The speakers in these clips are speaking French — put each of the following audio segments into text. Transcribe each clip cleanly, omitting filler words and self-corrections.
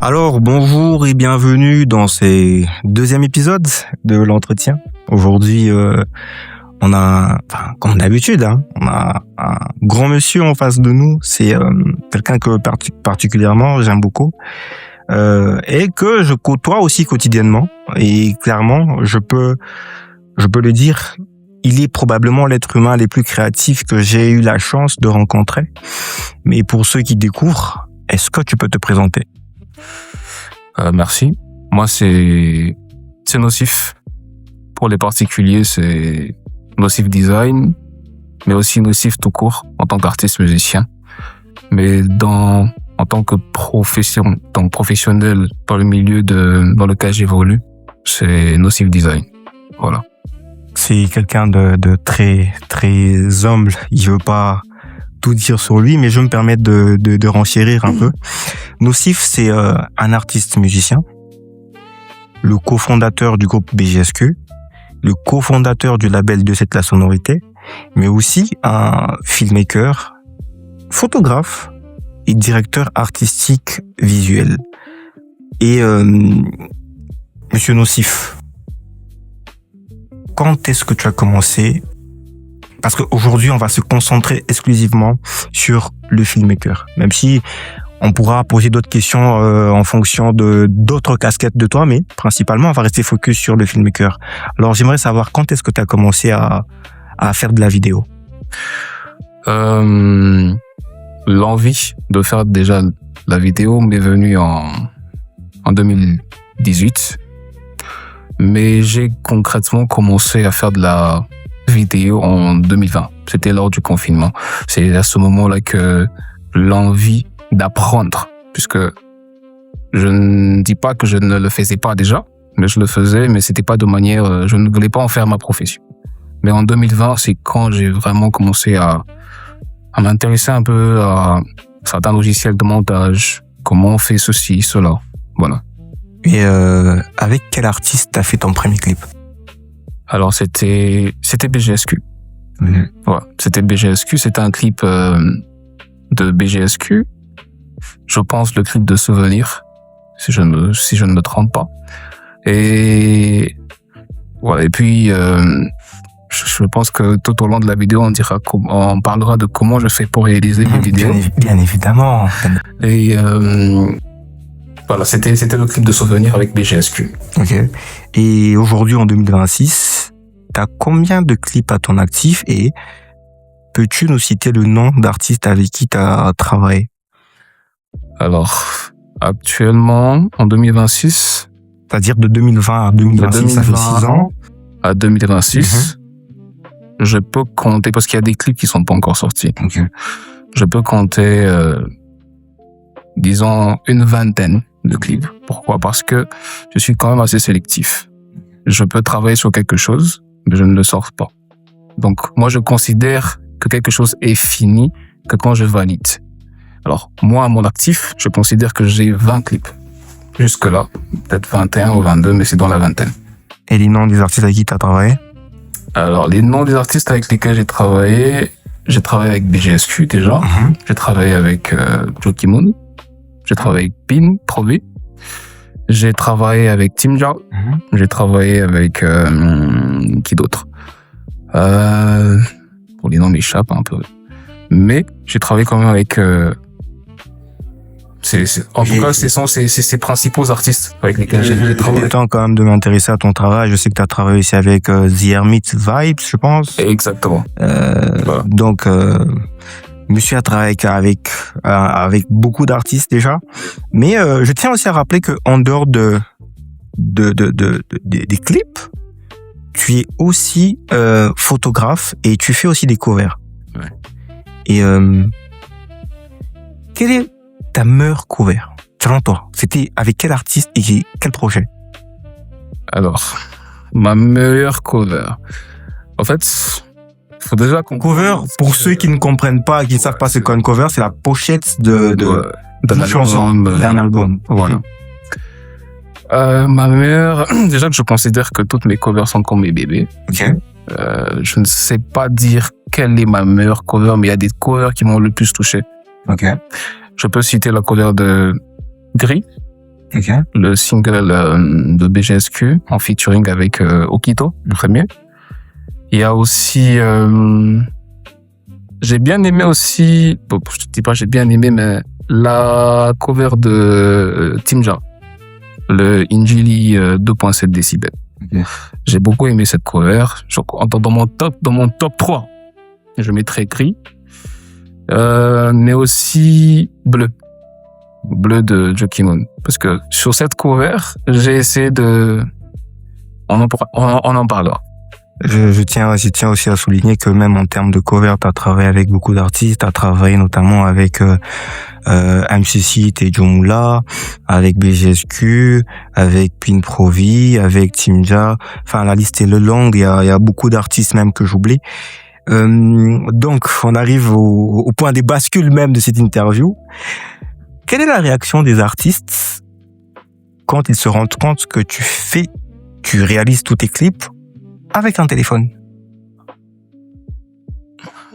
Alors, bonjour et bienvenue dans ce deuxième épisode de l'entretien. Aujourd'hui, on a, comme d'habitude, on a un grand monsieur en face de nous. C'est quelqu'un que particulièrement j'aime beaucoup et que je côtoie aussi quotidiennement. Et clairement, je peux le dire, il est probablement l'être humain le plus créatif que j'ai eu la chance de rencontrer. Mais pour ceux qui découvrent, est-ce que tu peux te présenter? Merci. Moi, c'est Nocif. Pour les particuliers, c'est Nocif Design, mais aussi Nocif tout court en tant qu'artiste musicien. Mais en tant que professionnel dans le milieu dans lequel j'évolue, c'est Nocif Design. Voilà. C'est quelqu'un de très très humble. Il veut pas tout dire sur lui, mais je me permets de renchérir un peu. Nocif, c'est un artiste musicien, le cofondateur du groupe BGSQ, le cofondateur du label de cette la sonorité, mais aussi un filmmaker, photographe et directeur artistique visuel. Et Monsieur Nocif, quand est-ce que tu as commencé? Parce qu'aujourd'hui, on va se concentrer exclusivement sur le filmmaker. Même si on pourra poser d'autres questions en fonction de d'autres casquettes de toi, mais principalement, on va rester focus sur le filmmaker. Alors, j'aimerais savoir quand est-ce que tu as commencé à faire de la vidéo? L'envie de faire déjà la vidéo m'est venue en 2018. Mais j'ai concrètement commencé à faire de la vidéo en 2020. C'était lors du confinement. C'est à ce moment-là que l'envie d'apprendre, puisque je ne dis pas que je ne le faisais pas déjà, mais je le faisais, mais c'était pas de manière, je ne voulais pas en faire ma profession. Mais en 2020, c'est quand j'ai vraiment commencé à m'intéresser un peu à certains logiciels de montage, comment on fait ceci, cela, voilà. Et avec quel artiste t'as fait ton premier clip? Alors c'était BGSQ. Mmh. Voilà, c'était BGSQ, c'était un clip de BGSQ. Je pense le clip de Souvenir, si je ne me trompe pas. Et voilà, et puis je pense que tout au long de la vidéo, on parlera de comment je fais pour réaliser mes vidéos. Bien évidemment. Et voilà, c'était le clip de Souvenir avec BGSQ. Ok. Et aujourd'hui, en 2026, t'as combien de clips à ton actif et peux-tu nous citer le nom d'artistes avec qui t'as travaillé? Alors, actuellement, en 2026... C'est-à-dire de 2020 à 2026, ça fait 6 ans. À 2026, je peux compter, parce qu'il y a des clips qui sont pas encore sortis. Okay. Je peux compter, disons, une vingtaine de clips. Pourquoi? Parce que je suis quand même assez sélectif. Je peux travailler sur quelque chose, mais je ne le sors pas. Donc, moi, je considère que quelque chose est fini que quand je valide. Alors, moi, à mon actif, je considère que j'ai 20 clips. Jusque-là, peut-être 21 ou 22, mais c'est dans la vingtaine. Et les noms des artistes avec qui tu as travaillé? Alors, les noms des artistes avec lesquels j'ai travaillé avec BGSQ déjà. J'ai travaillé avec Joki Moon. J'ai travaillé avec Pin, Provi. J'ai travaillé avec Timja. J'ai travaillé avec qui d'autre? Pour les noms m'échappent un peu. Mais j'ai travaillé quand même avec en tout cas, ce sont ces principaux artistes avec lesquels j'ai travaillé. Le temps quand même de m'intéresser à ton travail. Je sais que tu as travaillé aussi avec The Hermit Vibes, je pense. Exactement. Voilà. Donc, monsieur a travaillé avec beaucoup d'artistes déjà. Mais je tiens aussi à rappeler que en dehors des clips, tu es aussi photographe et tu fais aussi des covers. Ouais. Et quel est ta meilleure cover, selon toi? C'était avec quel artiste et quel projet? Alors, ma meilleure cover. En fait, faut déjà qu'on... Cover, pour ceux qui ne comprennent pas, qui ne savent pas ce qu'est une cover, c'est la pochette d'une chanson, d'un album. Voilà. Ma meilleure, déjà que je considère que toutes mes covers sont comme mes bébés. Ok. Je ne sais pas dire quelle est ma meilleure cover, mais il y a des covers qui m'ont le plus touché. Ok. Je peux citer la cover de Gris, Ok. le single de BGSQ en featuring avec Okito, le premier. Il y a aussi... j'ai bien aimé aussi... Bon, je te dis pas j'ai bien aimé, mais la cover de Timja, le Injili 2.7 décibels. Okay. J'ai beaucoup aimé cette cover. Dans mon top 3, je mettrais gris. Mais aussi bleu de Joki Moon, parce que sur cette cover j'ai essayé de on en parlera. Je tiens aussi à souligner que même en termes de cover, tu as travaillé avec beaucoup d'artistes, tu as travaillé notamment avec MCC, Tejo Moula, avec BGSQ, avec Pin Provi, avec Timja. Enfin, la liste est longue, il y a beaucoup d'artistes même que j'oublie. Donc, on arrive au point des bascules même de cette interview. Quelle est la réaction des artistes quand ils se rendent compte que tu réalises tous tes clips avec un téléphone?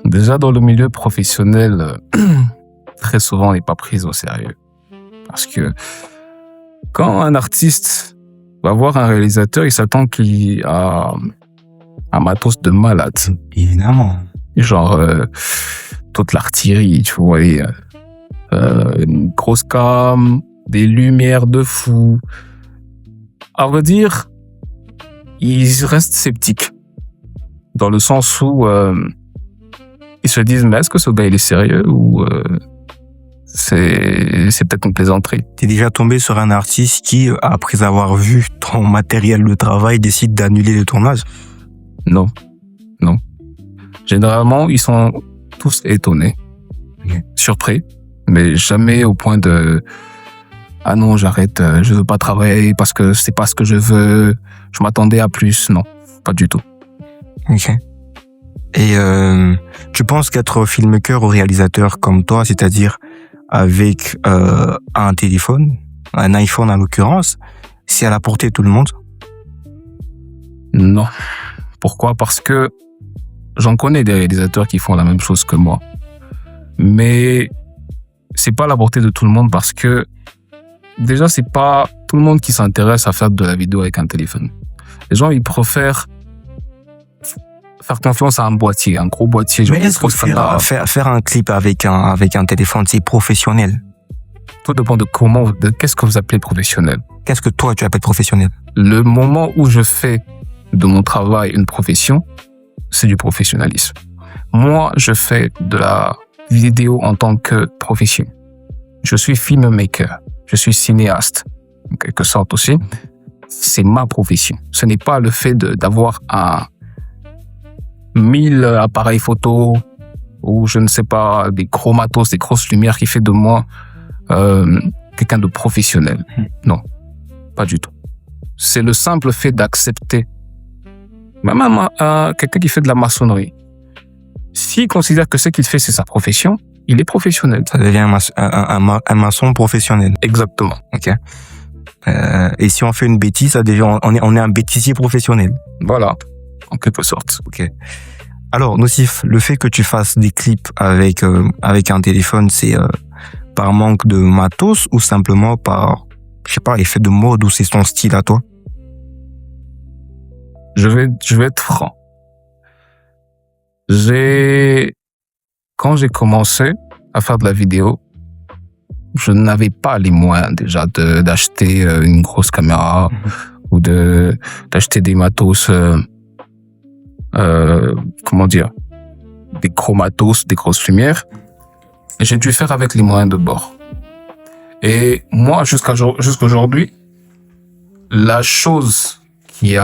Déjà, dans le milieu professionnel, très souvent, on n'est pas pris au sérieux. Parce que quand un artiste va voir un réalisateur, il s'attend qu'il a un matos de malade. Évidemment. Genre, toute l'artillerie, tu vois, une grosse cam, des lumières de fou. À vrai dire, ils restent sceptiques. Dans le sens où ils se disent, mais est-ce que ce gars il est sérieux ou c'est peut-être une plaisanterie. T'es déjà tombé sur un artiste qui, après avoir vu ton matériel de travail, décide d'annuler le tournage? Non. Généralement, ils sont tous étonnés, surpris, mais jamais au point de ah non, j'arrête, je veux pas travailler parce que c'est pas ce que je veux, je m'attendais à plus. Non, pas du tout. Ok. Et tu penses qu'être filmmaker ou réalisateur comme toi, c'est-à-dire avec un téléphone, un iPhone en l'occurrence, c'est à la portée de tout le monde? Non. Pourquoi? Parce que j'en connais des réalisateurs qui font la même chose que moi. Mais c'est pas à la portée de tout le monde parce que déjà, c'est pas tout le monde qui s'intéresse à faire de la vidéo avec un téléphone. Les gens, ils préfèrent faire confiance à un boîtier, un gros boîtier. Mais est-ce que faire un clip avec un téléphone, c'est professionnel? Tout dépend de qu'est-ce que vous appelez professionnel. Qu'est-ce que toi, tu appelles professionnel? Le moment où je fais de mon travail une profession, c'est du professionnalisme. Moi, je fais de la vidéo en tant que profession. Je suis filmmaker, je suis cinéaste, en quelque sorte aussi. C'est ma profession. Ce n'est pas le fait d'avoir 1000 appareils photo ou je ne sais pas, des gros matos, des grosses lumières qui fait de moi quelqu'un de professionnel. Non, pas du tout. C'est le simple fait d'accepter. Même quelqu'un qui fait de la maçonnerie, s'il considère que ce qu'il fait, c'est sa profession, il est professionnel. Ça devient un maçon professionnel. Exactement. Ok. Et si on fait une bêtise, ça devient, on est un bêtisier professionnel. Voilà, en quelque sorte. Ok. Alors, Nocif, le fait que tu fasses des clips avec un téléphone, c'est par manque de matos ou simplement par, je sais pas, effet de mode ou c'est ton style à toi? Je vais être franc. Quand j'ai commencé à faire de la vidéo, je n'avais pas les moyens déjà d'acheter une grosse caméra ou d'acheter des matos, comment dire, des gros matos, des grosses lumières. Et j'ai dû faire avec les moyens de bord. Et moi, jusqu'aujourd'hui, la chose qui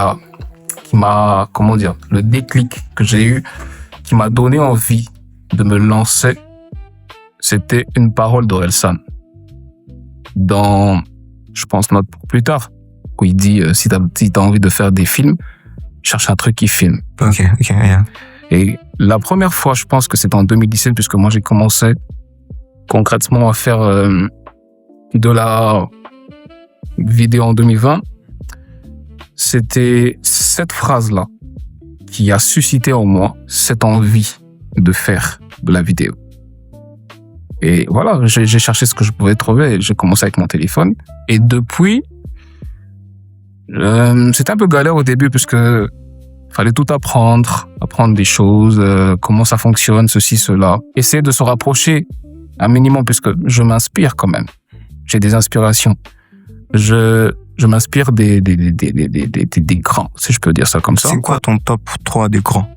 m'a, comment dire, le déclic que j'ai eu, qui m'a donné envie de me lancer, c'était une parole d'Orelsan. Dans, je pense, Note pour plus tard, où il dit, si t'as envie de faire des films, cherche un truc qui filme. Ok, yeah. Et la première fois, je pense que c'était en 2017, puisque moi j'ai commencé concrètement à faire de la vidéo en 2020. C'était cette phrase-là qui a suscité en moi cette envie de faire de la vidéo. Et voilà, j'ai cherché ce que je pouvais trouver. J'ai commencé avec mon téléphone. Et depuis, c'était un peu galère au début parce que fallait tout apprendre des choses, comment ça fonctionne, ceci, cela. Essayer de se rapprocher un minimum puisque je m'inspire quand même. J'ai des inspirations. Je m'inspire des grands, si je peux dire ça comme ça. C'est quoi ton top 3 des grands?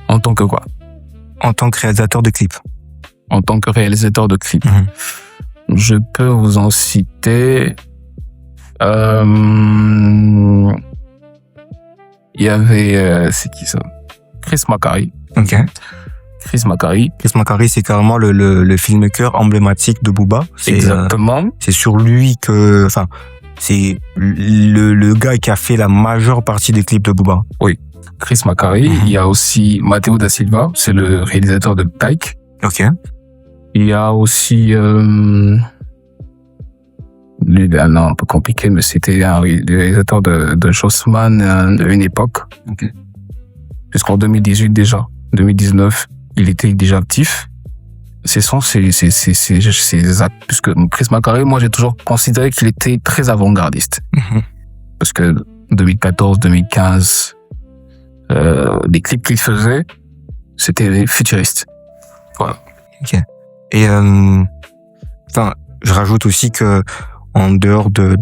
En tant que quoi? En tant que réalisateur de clips. En tant que réalisateur de clips. Je peux vous en citer. Il y avait, c'est qui ça? Chris Macari. Ok. Chris Macari. Chris Macari, c'est carrément le filmmaker emblématique de Booba. Exactement. C'est sur lui que, enfin, c'est le gars qui a fait la majeure partie des clips de Booba. Oui. Chris Macari. Il y a aussi Matteo da Silva, c'est le réalisateur de Tyke. Ok. Il y a aussi, lui, non, un peu compliqué, mais c'était le réalisateur de Jossman à une époque. Ok. Jusqu'en 2018 déjà. 2019, il était déjà actif. C'est puisque Chris Macari, moi, j'ai toujours considéré qu'il était très avant-gardiste. Parce que 2014, 2015, les clips qu'il faisait, c'était futuriste. Voilà. Ok. Et, enfin, je rajoute aussi que, en dehors de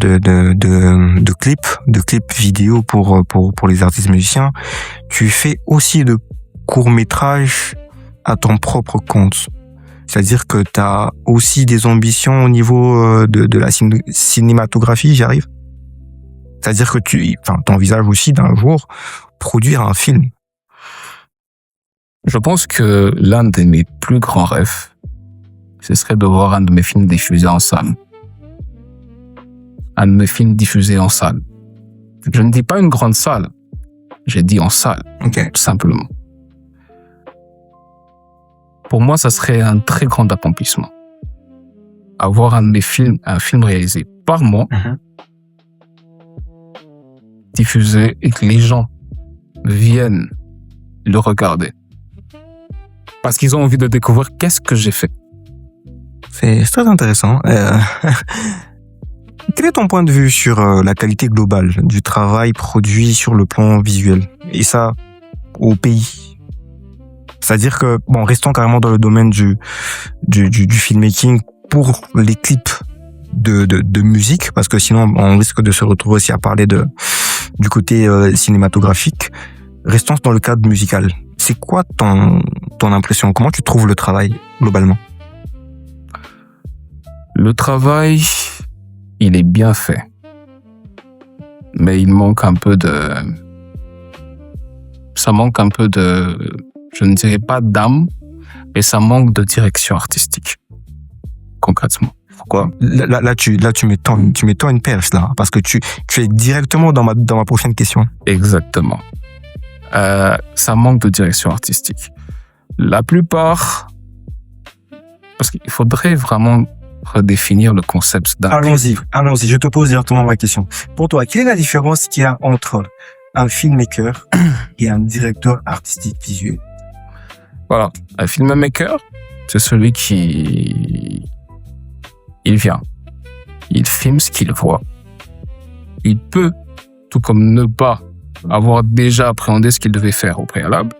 clips vidéo pour les artistes musiciens, tu fais aussi de courts-métrages à ton propre compte. C'est-à-dire que tu as aussi des ambitions au niveau de la cinématographie, j'y arrive. C'est-à-dire que tu envisages aussi d'un jour produire un film. Je pense que l'un de mes plus grands rêves, ce serait de voir un de mes films diffusé en salle. Un de mes films diffusés en salle. Je ne dis pas une grande salle, j'ai dit en salle, tout simplement. Pour moi, ça serait un très grand accomplissement. Avoir un film réalisé par moi, diffusé et que les gens viennent le regarder. Parce qu'ils ont envie de découvrir qu'est-ce que j'ai fait. C'est très intéressant. Quel est ton point de vue sur la qualité globale du travail produit sur le plan visuel? Et ça, au pays. C'est-à-dire que, bon, restons carrément dans le domaine du filmmaking pour les clips de musique, parce que sinon, on risque de se retrouver aussi à parler du côté cinématographique. Restons dans le cadre musical. C'est quoi ton impression? Comment tu trouves le travail, globalement? Le travail, il est bien fait. Mais il manque un peu de... Ça manque un peu de... Je ne dirais pas d'âme, mais ça manque de direction artistique. Concrètement. Pourquoi? Là, tu mets tant une perche, là. Parce que tu es directement dans ma prochaine question. Exactement. Ça manque de direction artistique. La plupart... Parce qu'il faudrait vraiment redéfinir le concept d'un... Allons-y, je te pose directement ma question. Pour toi, quelle est la différence qu'il y a entre un filmmaker et un directeur artistique visuel? Voilà, un filmmaker, c'est celui qui... Il vient, il filme ce qu'il voit. Il peut, tout comme ne pas avoir déjà appréhendé ce qu'il devait faire au préalable.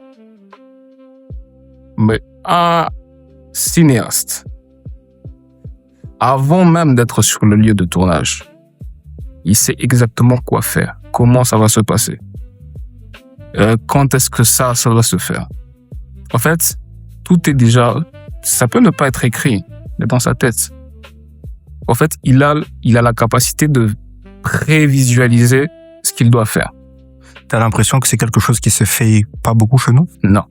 Mais un cinéaste, avant même d'être sur le lieu de tournage, il sait exactement quoi faire, comment ça va se passer, quand est-ce que ça va se faire. En fait, tout est déjà... Ça peut ne pas être écrit, mais dans sa tête. En fait, il a la capacité de prévisualiser ce qu'il doit faire. T'as l'impression que c'est quelque chose qui se fait pas beaucoup chez nous? Non.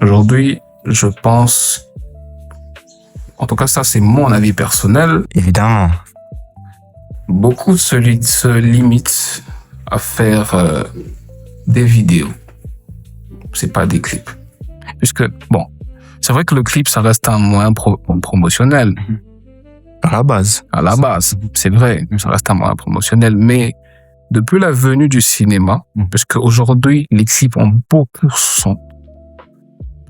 Aujourd'hui, je pense... En tout cas, ça, c'est mon avis personnel. Évidemment. Beaucoup se limitent à faire des vidéos. C'est pas des clips. Puisque, bon, c'est vrai que le clip, ça reste un moyen promotionnel. À la base. À la base, c'est vrai, ça reste un moyen promotionnel. Mais depuis la venue du cinéma, puisque aujourd'hui, les clips ont beaucoup son.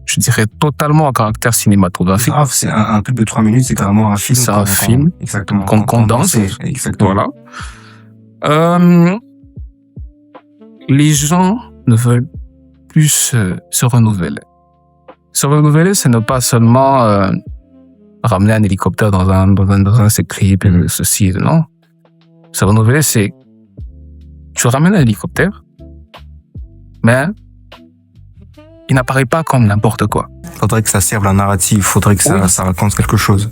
je dirais totalement à caractère cinématographique. Grave, c'est un truc de 3 minutes, c'est carrément un film. C'est un film. Exactement. Qu'on condense. Exactement. Voilà. Les gens ne veulent plus se renouveler. Se renouveler, c'est ne pas seulement ramener un hélicoptère dans un script, ceci, non. Se renouveler, c'est tu ramènes un hélicoptère, mais il n'apparaît pas comme n'importe quoi. Faudrait que ça serve la narrative, faudrait que ça raconte quelque chose.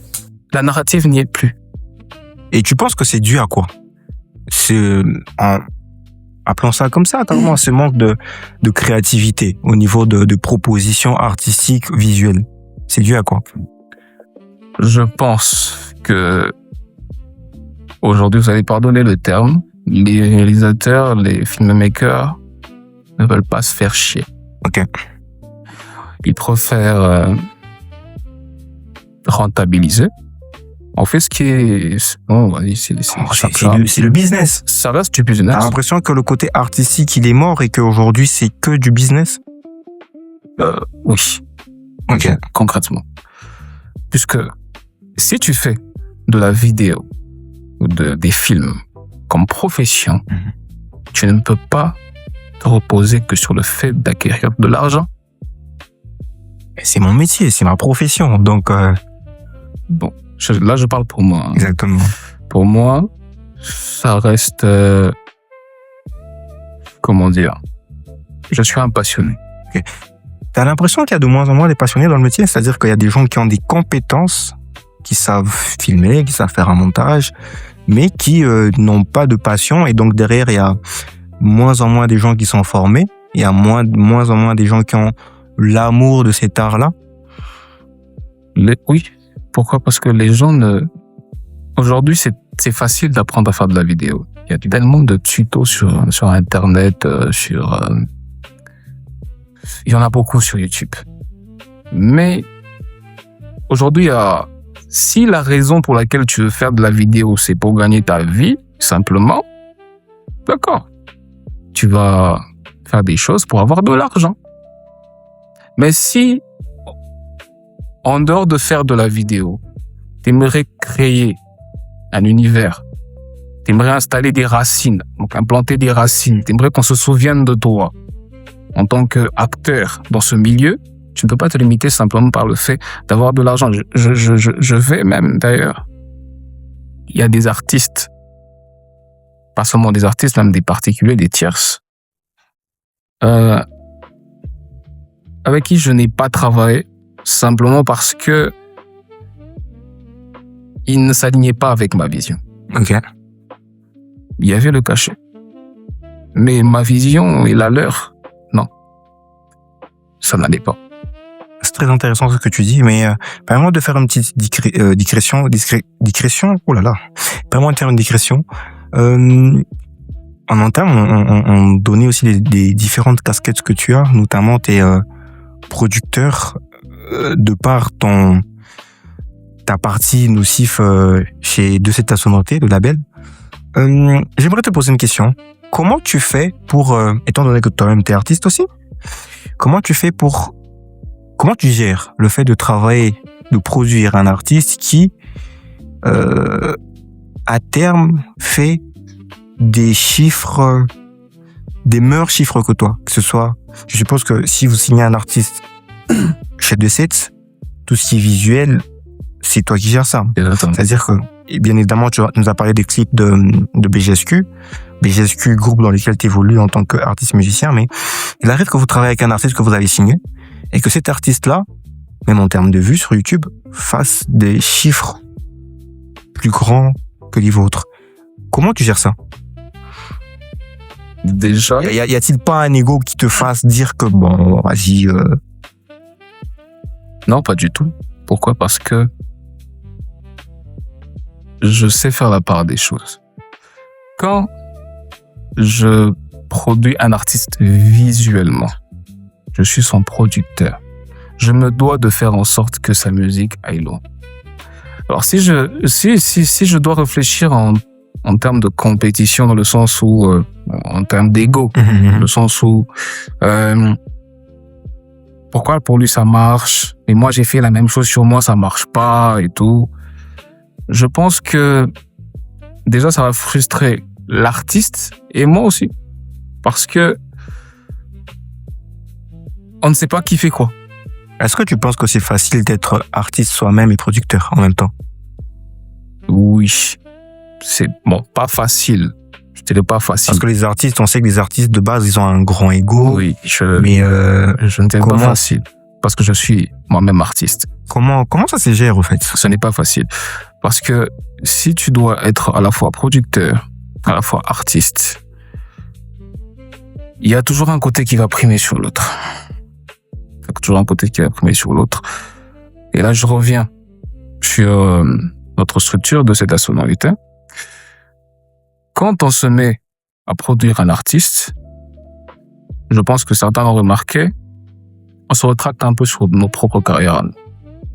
La narrative n'y est plus. Et tu penses que c'est dû à quoi? Appelons ça comme ça, carrément, ce manque de créativité au niveau de propositions artistiques, visuelles. C'est dû à quoi? Je pense que aujourd'hui, vous allez pardonner le terme, les réalisateurs, les filmmakers ne veulent pas se faire chier. Ok. Ils préfèrent rentabiliser. On fait ce qui est... Bon, c'est le business. Ça reste du business. T'as l'impression que le côté artistique, il est mort et qu'aujourd'hui, c'est que du business? Oui. Ok. Concrètement. Puisque si tu fais de la vidéo ou des films comme profession, tu ne peux pas te reposer que sur le fait d'acquérir de l'argent. C'est mon métier, c'est ma profession, donc... Bon, là je parle pour moi. Exactement. Pour moi, ça reste... comment dire? Je suis un passionné. Okay. T'as l'impression qu'il y a de moins en moins des passionnés dans le métier? C'est-à-dire qu'il y a des gens qui ont des compétences, qui savent filmer, qui savent faire un montage, mais qui n'ont pas de passion, et donc derrière, il y a moins en moins des gens qui sont formés, il y a moins en moins des gens qui ont l'amour de cet art-là. Oui. Pourquoi? Parce que les gens Aujourd'hui, c'est facile d'apprendre à faire de la vidéo. Il y a tellement de tutos sur Internet, il y en a beaucoup sur YouTube. Mais aujourd'hui, si la raison pour laquelle tu veux faire de la vidéo, c'est pour gagner ta vie, simplement, d'accord, tu vas faire des choses pour avoir de l'argent. Mais si, en dehors de faire de la vidéo, t'aimerais créer un univers, t'aimerais installer des racines, donc implanter des racines, t'aimerais qu'on se souvienne de toi en tant qu'acteur dans ce milieu, tu ne peux pas te limiter simplement par le fait d'avoir de l'argent. Je vais même, d'ailleurs, il y a des artistes, pas seulement des artistes, même des particuliers, des tierces, avec qui je n'ai pas travaillé, simplement parce que ils ne s'alignaient pas avec ma vision. Ok. Il y avait le cachet. Mais ma vision et la leur, non. Ça n'allait pas. C'est très intéressant ce que tu dis, mais permets-moi de faire une petite digression. Oh là là. Permets-moi de faire une digression. En interne, on donnait aussi des différentes casquettes que tu as, notamment tes producteurs, de par ta partie nocif chez De Cette Sonorité, le label. J'aimerais te poser une question. Comment tu fais pour, étant donné que toi-même t'es artiste aussi, comment tu gères le fait de travailler, de produire un artiste qui, à terme, fait des chiffres, des meilleurs chiffres que toi? Que ce soit, je suppose que si vous signez un artiste chez De Cette, tout ce qui est visuel, c'est toi qui gères ça. C'est-à-dire que, bien évidemment, tu nous as parlé des clips de BGSQ, groupe dans lequel tu évolues en tant qu'artiste musicien, mais il arrive que vous travaillez avec un artiste que vous avez signé, et que cet artiste-là, même en termes de vues sur YouTube, fasse des chiffres plus grands que les vôtres. Comment tu gères ça? Déjà, y a-t-il pas un ego qui te fasse dire que bon, vas-y... Non, pas du tout. Pourquoi? Parce que je sais faire la part des choses. Quand je produis un artiste visuellement, je suis son producteur. Je me dois de faire en sorte que sa musique aille loin. Alors si je dois réfléchir en termes de compétition, dans le sens où, en termes d'ego, dans le sens où pourquoi pour lui ça marche, mais moi j'ai fait la même chose sur moi, ça marche pas et tout. Je pense que déjà ça va frustrer l'artiste et moi aussi. Parce que on ne sait pas qui fait quoi. Est-ce que tu penses que c'est facile d'être artiste soi-même et producteur en même temps? Oui. C'est, bon, pas facile. Je dirais pas facile. Parce que les artistes, on sait que les artistes de base, ils ont un grand ego. Oui, mais je ne dirais pas facile. Parce que je suis moi-même artiste. Comment ça se gère, au fait? Ce n'est pas facile. Parce que si tu dois être à la fois producteur, à la fois artiste, il y a toujours un côté qui va primer sur l'autre. Il y a toujours un côté qui va primer sur l'autre. Et là, je reviens sur notre structure de cette sonorité. Quand on se met à produire un artiste, je pense que certains l'ont remarqué, on se retracte un peu sur nos propres carrières.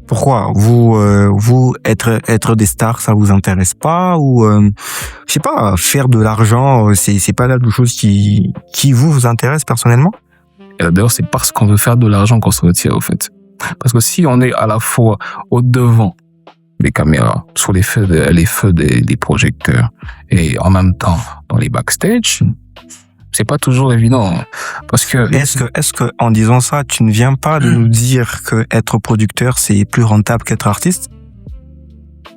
Pourquoi? Vous être des stars, ça vous intéresse pas? Ou je sais pas, faire de l'argent, c'est pas quelque chose qui vous intéresse personnellement? Et d'ailleurs, c'est parce qu'on veut faire de l'argent qu'on se retire, au fait. Parce que si on est à la fois au devant des caméras, sur les feux des projecteurs, et en même temps dans les backstage, c'est pas toujours évident. Parce que est-ce que en disant ça, tu ne viens pas de nous dire que être producteur c'est plus rentable qu'être artiste?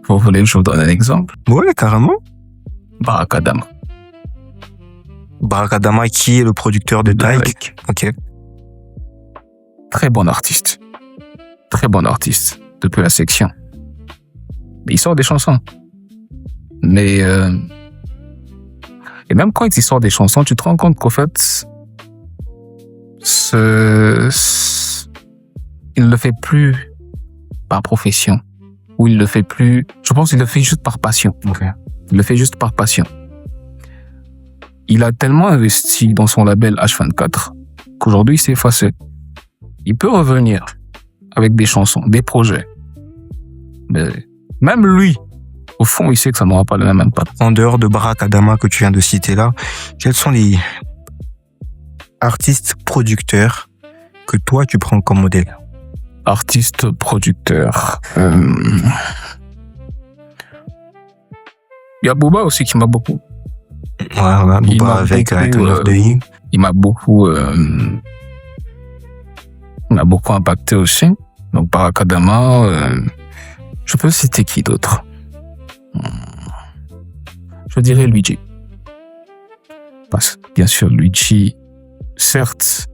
Vous voulez que je vous donne un exemple? Ouais, carrément. Baraka Adama. Baraka Adama, qui est le producteur de Drake. Ok. Très bon artiste. Très bon artiste. Depuis la section. Mais il sort des chansons. Mais et même quand il sort des chansons, tu te rends compte qu'en fait, il ne le fait plus par profession. Ou il le fait plus... Je pense qu'il le fait juste par passion. Okay. Il le fait juste par passion. Il a tellement investi dans son label H24 qu'aujourd'hui, il s'est effacé. Il peut revenir avec des chansons, des projets. Mais même lui, au fond, il sait que ça n'aura pas le même impact. En dehors de Baraka Adama que tu viens de citer là, quels sont les artistes producteurs que toi, tu prends comme modèle? Artiste producteur. Il y a Booba aussi qui m'a beaucoup. Ouais, Booba avec Ton of the Year. Il m'a beaucoup impacté aussi. Donc Baraka Adama, je peux citer qui d'autre? Je dirais Luigi. Parce que bien sûr, Luigi, certes,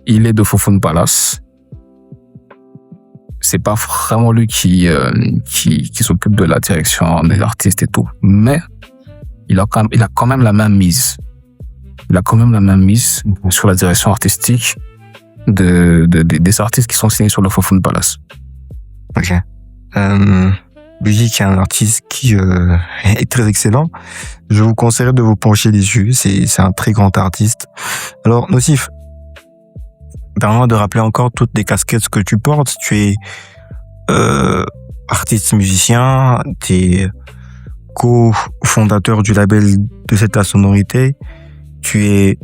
il est de Fofone Palace. C'est pas vraiment lui qui s'occupe de la direction des artistes et tout. Mais il a quand même la main mise. Il a quand même la main mise sur la direction artistique des artistes qui sont signés sur le Fofone Palace. Ok. Luigi, qui est un artiste qui est très excellent. Je vous conseillerais de vous pencher dessus. C'est un très grand artiste. Alors, Nocif, permets-moi de rappeler encore toutes les casquettes que tu portes. Tu es artiste musicien, tu es co-fondateur du label de cette sonorité, tu es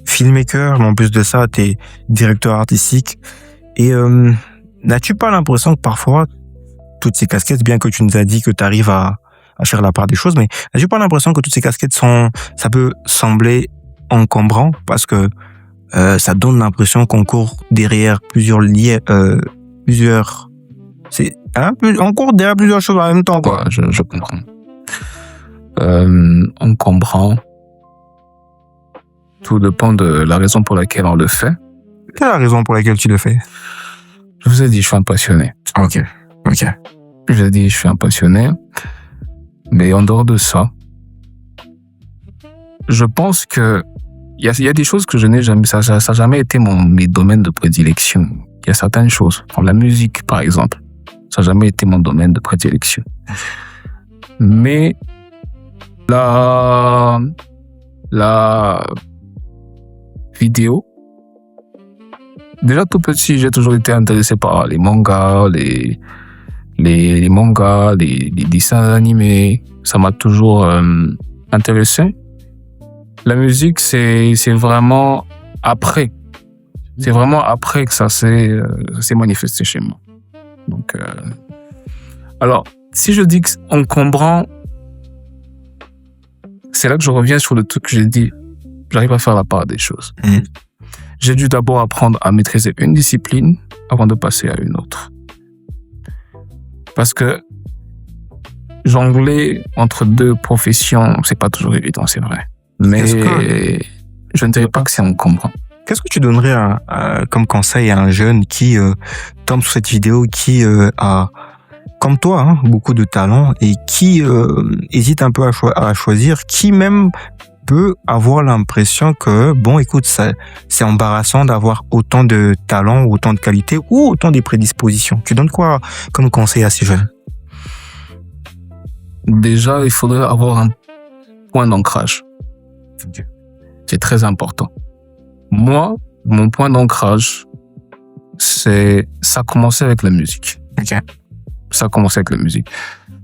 filmmaker, mais en plus de ça, tu es directeur artistique. Et n'as-tu pas l'impression que parfois, toutes ces casquettes, bien que tu nous as dit que tu arrives à faire la part des choses, mais n'as-tu pas l'impression que toutes ces casquettes ça peut sembler encombrant parce que ça donne l'impression qu'on court derrière on court derrière plusieurs choses en même temps, quoi. Ouais, je comprends. Encombrant. Tout dépend de la raison pour laquelle on le fait. Quelle est la raison pour laquelle tu le fais? Je vous ai dit, je suis un passionné. Ok. Je vous ai dit, je suis un passionné. Mais en dehors de ça, je pense que il y a des choses que je n'ai jamais, ça n'a jamais été mes domaines de prédilection. Il y a certaines choses, comme la musique par exemple, ça n'a jamais été mon domaine de prédilection. Mais la vidéo, déjà tout petit, j'ai toujours été intéressé par les mangas, les mangas, les dessins animés. Ça m'a toujours intéressé. La musique, c'est vraiment après. C'est vraiment après que ça s'est manifesté chez moi. Donc, alors, si je dis que encombrant, c'est là que je reviens sur le truc que j'ai dit. J'arrive à faire la part des choses. J'ai dû d'abord apprendre à maîtriser une discipline avant de passer à une autre. Parce que jongler entre deux professions, c'est pas toujours évident, c'est vrai. Mais je ne dirais pas que c'est encombrant. Qu'est-ce que tu donnerais comme conseil à un jeune qui tombe sur cette vidéo, qui a, comme toi, beaucoup de talent et qui hésite un peu à choisir, qui même peut avoir l'impression que, bon, écoute, c'est embarrassant d'avoir autant de talent, autant de qualité ou autant de prédispositions. Tu donnes quoi comme conseil à ces jeunes? Déjà, il faudrait avoir un point d'ancrage. C'est très important. Moi, mon point d'ancrage, ça a commencé avec la musique. Ça a commencé avec la musique.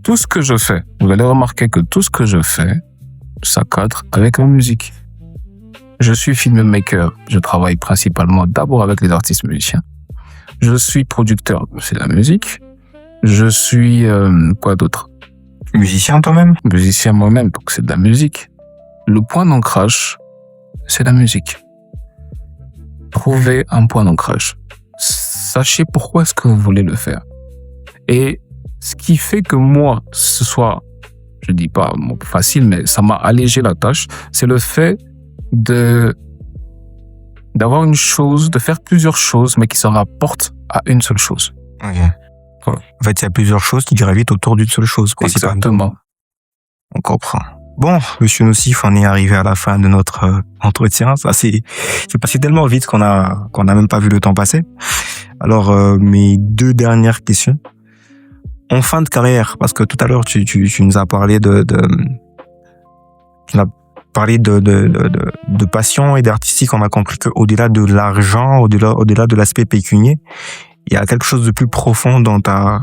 Tout ce que je fais, vous allez remarquer que tout ce que je fais, ça cadre avec la musique. Je suis filmmaker. Je travaille principalement d'abord avec les artistes musiciens. Je suis producteur, c'est de la musique. Je suis, quoi d'autre? Musicien toi-même? Musicien moi-même, donc c'est de la musique. Le point d'ancrage, c'est la musique. Trouvez un point d'ancrage. Sachez pourquoi est-ce que vous voulez le faire. Et ce qui fait que moi, ce soit, je dis pas facile, mais ça m'a allégé la tâche, c'est le fait d'avoir une chose, de faire plusieurs choses, mais qui se rapportent à une seule chose. Voilà. En fait, il y a plusieurs choses qui gravitent autour d'une seule chose. Exactement. On comprend. Bon, Monsieur Nocif, on est arrivé à la fin de notre entretien. Ça, c'est passé tellement vite qu'on a même pas vu le temps passer. Alors, mes deux dernières questions. En fin de carrière, parce que tout à l'heure, tu nous as parlé de passion et d'artistique. On a conclu qu'au-delà de l'argent, au-delà de l'aspect pécunier, il y a quelque chose de plus profond dans ta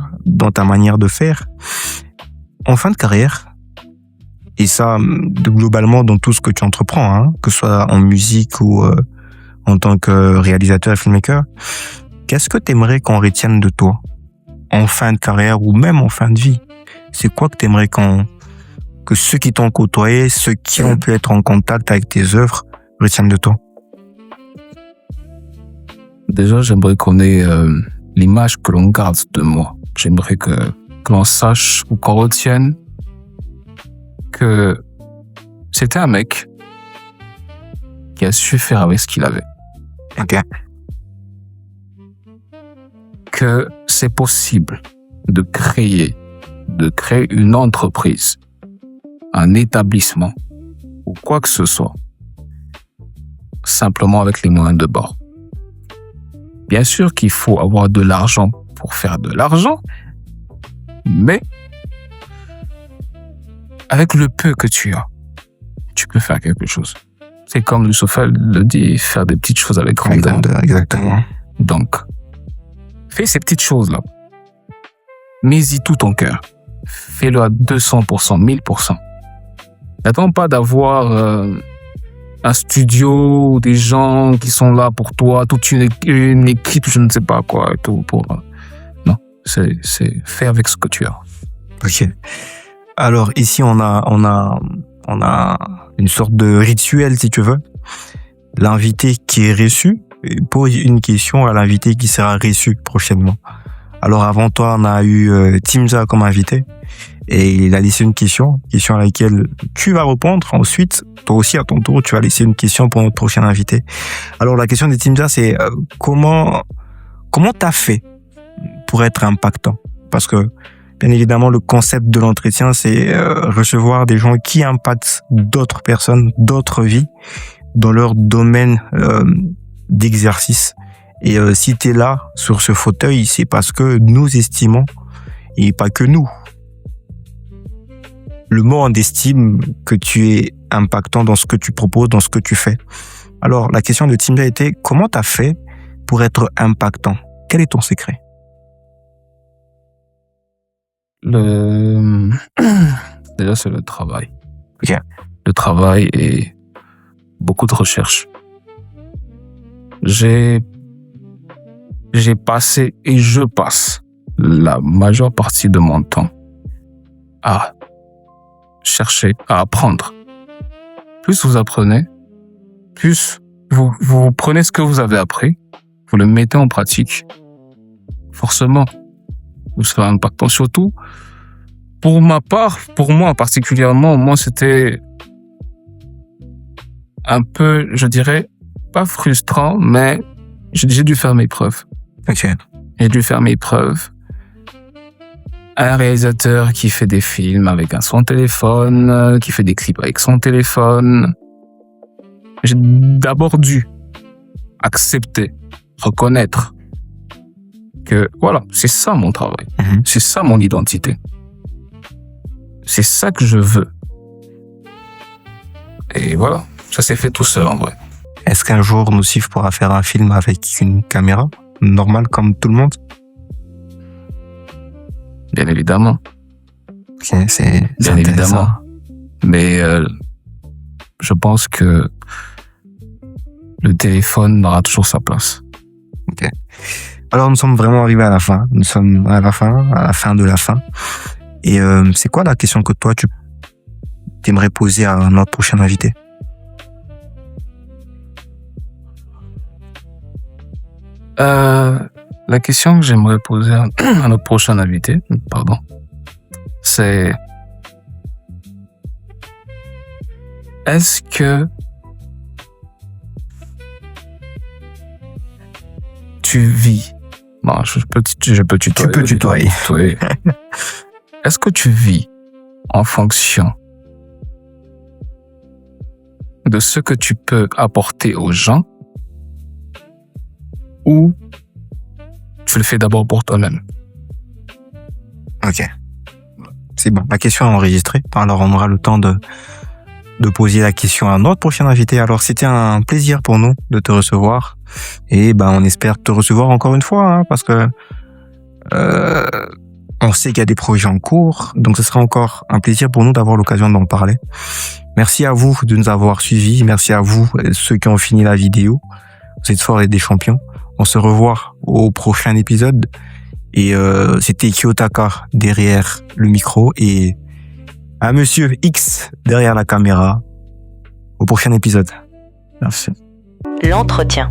manière de faire. En fin de carrière, et ça, globalement, dans tout ce que tu entreprends, que ce soit en musique ou en tant que réalisateur et filmmaker, qu'est-ce que tu aimerais qu'on retienne de toi en fin de carrière ou même en fin de vie? C'est quoi que tu aimerais que ceux qui t'ont côtoyé, ceux qui ont pu être en contact avec tes œuvres, retiennent de toi? Déjà, j'aimerais qu'on ait l'image que l'on garde de moi. J'aimerais que l'on sache ou qu'on retienne que c'était un mec qui a su faire avec ce qu'il avait. Ok. Que c'est possible de créer une entreprise, un établissement ou quoi que ce soit, simplement avec les moyens de bord. Bien sûr qu'il faut avoir de l'argent pour faire de l'argent, mais avec le peu que tu as, tu peux faire quelque chose. C'est comme Youssoupha le dit, faire des petites choses avec grandeur. Exactement. Donc, fais ces petites choses-là. Mets-y tout ton cœur. Fais-le à 200%, 1000%. N'attends pas d'avoir un studio, des gens qui sont là pour toi, toute une équipe, je ne sais pas quoi, et tout pour. Non, c'est fais avec ce que tu as. Ok. Alors ici on a une sorte de rituel si tu veux. L'invité qui est reçu pose une question à l'invité qui sera reçu prochainement. Alors avant toi on a eu Timza comme invité et il a laissé une question à laquelle tu vas répondre. Ensuite toi aussi à ton tour tu vas laisser une question pour notre prochain invité. Alors la question de Timza c'est comment t'as fait pour être impactant? Parce que bien évidemment, le concept de l'entretien, c'est recevoir des gens qui impactent d'autres personnes, d'autres vies, dans leur domaine d'exercice. Et si tu es là, sur ce fauteuil, c'est parce que nous estimons, et pas que nous, le monde estime que tu es impactant dans ce que tu proposes, dans ce que tu fais. Alors, la question de Timza était, comment tu as fait pour être impactant? Quel est ton secret? Déjà, c'est le travail. Ok. Le travail et beaucoup de recherche. J'ai j'ai passé et je passe la majeure partie de mon temps à chercher, à apprendre. Plus vous apprenez, plus vous prenez ce que vous avez appris, vous le mettez en pratique, forcément, vous serez impactant. Surtout, pour ma part, pour moi particulièrement, moi c'était un peu, je dirais, pas frustrant, mais j'ai dû faire mes preuves. Ok. J'ai dû faire mes preuves. Un réalisateur qui fait des films avec son téléphone, qui fait des clips avec son téléphone. J'ai d'abord dû accepter, reconnaître que voilà, c'est ça mon travail. C'est ça mon identité. C'est ça que je veux. Et voilà, ça s'est fait tout seul en vrai. Est-ce qu'un jour Nocif pourra faire un film avec une caméra normale comme tout le monde? Bien évidemment. Ok, c'est Bien évidemment. Mais je pense que le téléphone aura toujours sa place. Ok. Alors nous sommes vraiment arrivés à la fin. Nous sommes à la fin de la fin. Et c'est quoi la question que toi tu aimerais poser à notre prochain invité? La question que j'aimerais poser à notre prochain invité, c'est est-ce que tu vis? Non, je peux tutoyer. Tu peux tutoyer. Oui. Est-ce que tu vis en fonction de ce que tu peux apporter aux gens ou tu le fais d'abord pour toi-même? Ok. C'est bon. La question est enregistrée. Alors, on aura le temps de poser la question à notre prochain invité. Alors, c'était un plaisir pour nous de te recevoir. Et on espère te recevoir encore une fois, hein, parce que on sait qu'il y a des projets en cours. Donc, ce sera encore un plaisir pour nous d'avoir l'occasion d'en parler. Merci à vous de nous avoir suivis. Merci à vous, ceux qui ont fini la vidéo. Vous êtes forts et des champions. On se revoit au prochain épisode. Et c'était Kiyotaka derrière le micro et à Monsieur X derrière la caméra. Au prochain épisode. Merci. L'entretien.